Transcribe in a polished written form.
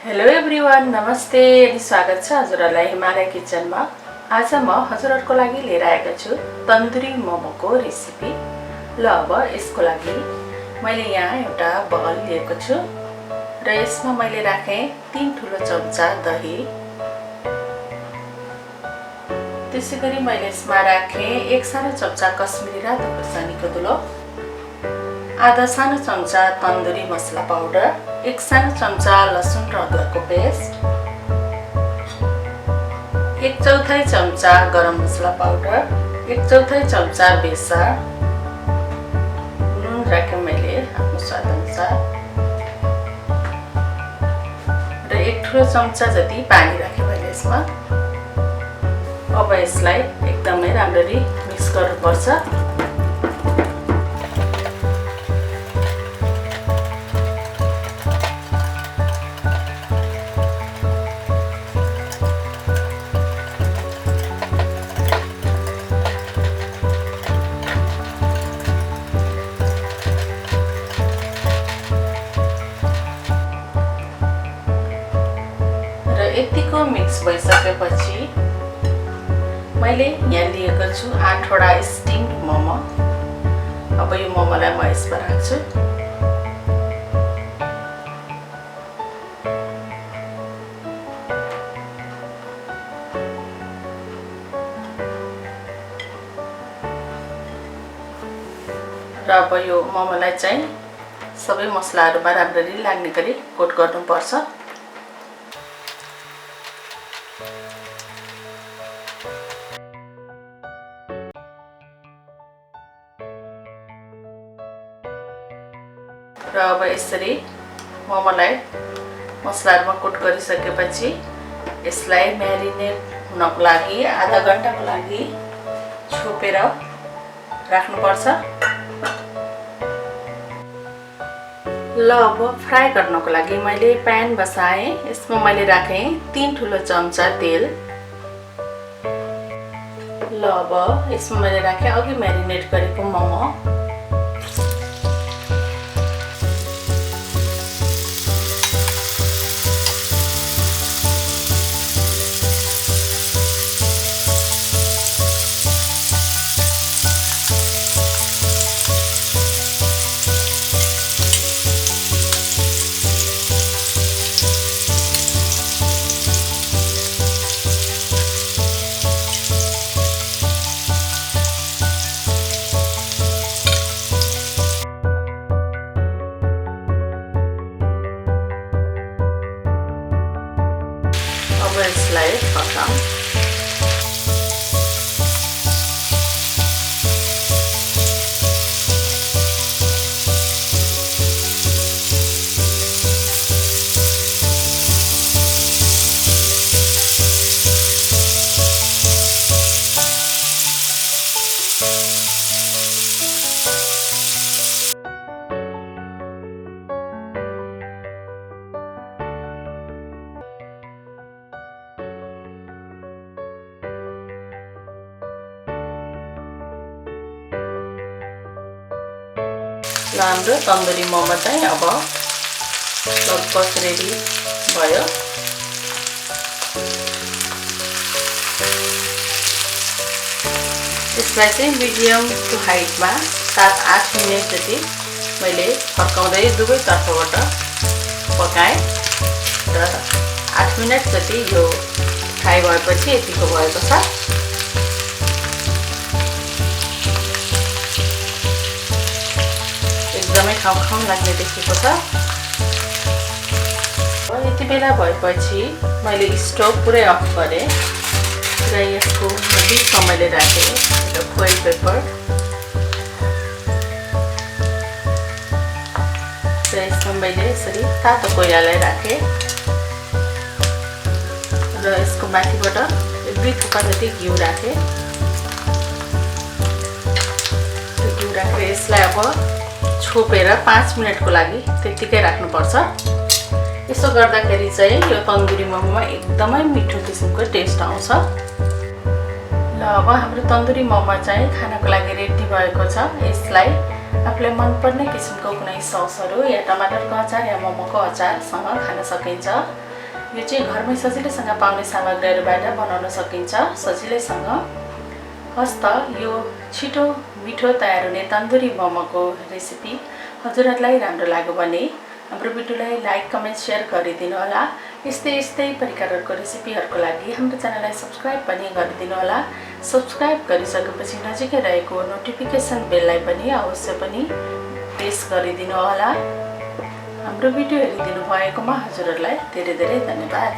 Hello everyone, नमस्ते अनि स्वागत छ हजुरहरूलाई हिमालय किचनमा। आज म हजुरहरूको लागि लिएर आएको छु तन्दुरी मोमोको रेसिपी। ल अब यसको लागि मैले यहाँ एउटा बल लिएको छु र यसमा मैले राखेँ 3 ठुलो चम्चा दही। त्यसैगरी मैले यसमा राखेँ 1 सानो चम्चा कश्मिरी रातो खुर्सानीको धुलो, आधा सानो चम्चा तन्दुरी मसला पाउडर, 1 सानो चम्चा लसुन र अदुवाको पेस्ट, 1/4 चम्चा गरम मसला पाउडर, 1/4 चम्चा बेसार, नुन राखेँ मैले आफ्नो स्वाद अनुसार र 1 ठुलो चम्चा जति पानी राखेँ मैले यसमा। अब यसलाई एकदमै राम्ररी मिक्स गर्नुपर्छ। यतिको मिक्स भइसकेपछि मैले यहाँ लिएको छु 8 वटा स्टिम्ड मोमो। अब यो मोमोलाई म यसमा राख्छु। र अब यो मोमोलाई चाहिँ सबै मसलाहरुमा राम्ररी लाग्ने गरी कोट गर्नुपर्छ। र अब यसरी मोमोलाई मसलाहरुमा कोट गरिसकेपछि यसलाई म्यारिनेट हुनको लागि आधा घण्टाको लागि छोपेर राख्नुपर्छ। ल अब फ्राई गर्नको लागि मैले प्यान बसाएँ। यसमा मैले राखेँ 3 ठुलो चम्चा तेल। ल अब यसमा मैले राखेँ अघि म्यारिनेट गरेको मोमो। अब यसलाई पकाऊँ। हाम्रो तन्दुरी मोमो चाहिँ अब लगभग रेडी भयो। यसलाई चाहिँ मिडियम टु हाइटमा 7-8 मिनेट जति मैले फर्काउँदै दुवै तर्फबाट पकाएँ र 8 मिनेट जति यो फ्राई भएपछि यतिको भएको छ। एकदमै खाउँ लाग्ने देखेको छ। यति बेला भएपछि मैले स्टोभ पुरै अफ गरेँ र यसको बिचमा मैले राखेँ एउटा फोइल पेपर र यसमा मैले यसरी तातो कोइलालाई राखेँ र यसको माथिबाट 2 थोपा जति घिउ राखेँ। घिउ राखेर यसलाई अब छोपेर 5 मिनेटको लागि त्यतिकै राख्नुपर्छ। यसो गर्दाखेरि चाहिँ यो तन्दुरी मोमोमा एकदमै मिठो किसिमको टेस्ट आउँछ। ल अब हाम्रो तन्दुरी मोमो चाहिँ खानको लागि रेडी भएको छ। यसलाई आफूलाई मनपर्ने किसिमको कुनै ससहरू या टमाटरको अचार या मोमोको अचारसँग खान सकिन्छ। यो चाहिँ घरमै सजिलैसँग पाउने सामग्रीहरूबाट बनाउन सकिन्छ सजिलैसँग। हस् त यो छिटो मिठो तयार हुने तन्दुरी मोमोको रेसिपी हजुरहरूलाई राम्रो लाग्यो भने हाम्रो भिडियोलाई लाइक कमेन्ट सेयर गरिदिनु होला। यस्तै प्रकारको रेसिपीहरूको लागि हाम्रो च्यानललाई सब्स्क्राइब पनि गरिदिनु होला। सब्स्क्राइब गरिसकेपछि नजिकै रहेको नोटिफिकेसन बेललाई पनि अवश्य पनि प्रेस गरिदिनु होला। हाम्रो भिडियो हेरिदिनु भएकोमा हजुरहरूलाई धेरै धेरै धन्यवाद।